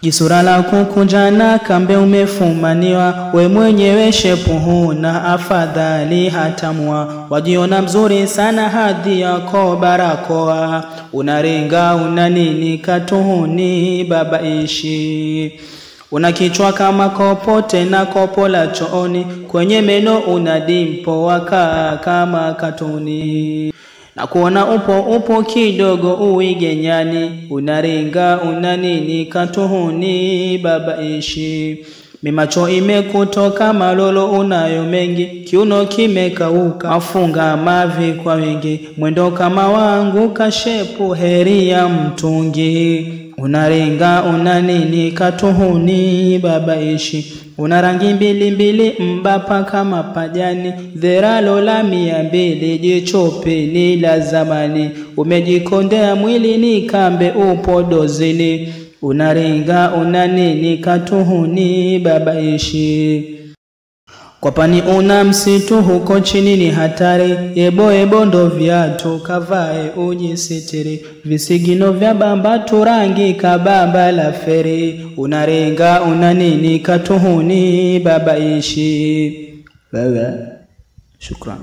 Jisura la kukunjana kambe umefumaniwa, we mwenyewe shepu huna afadhali hatamwa. Wajiona mzuri sana hadhi yako barakoa, unaringa una nini katuhuni babaishi. Una kichwa kama kopo tena kopo la chooni, kwenye meno una dimpo waka kama katuni. Na kuona upo kidogo uige nyani, unaringa una nini katuhuni babaishi. Mimacho imekutoka malolo unayo mengi, kiuno kimekauka afunga mavi kwa wengi. Mwendo kama wangu kashepu heri ya mtungi, unaringa una nini katuhuni babaishi. Una rangi mbili mbapa kama pajani, dheralo la 200 jichope la zamani. Umejikondea mwili ni kambe upo dozini, unaringa una nini katuhuni babaishi. Kwa pani una msitu huko chini ni hatari, ebo ndo viatu kavae ujisitiri. Visigino vya bamba turangi kabamba la feri, unaringa una nini katuhuni babaishi. Wewe, shukran.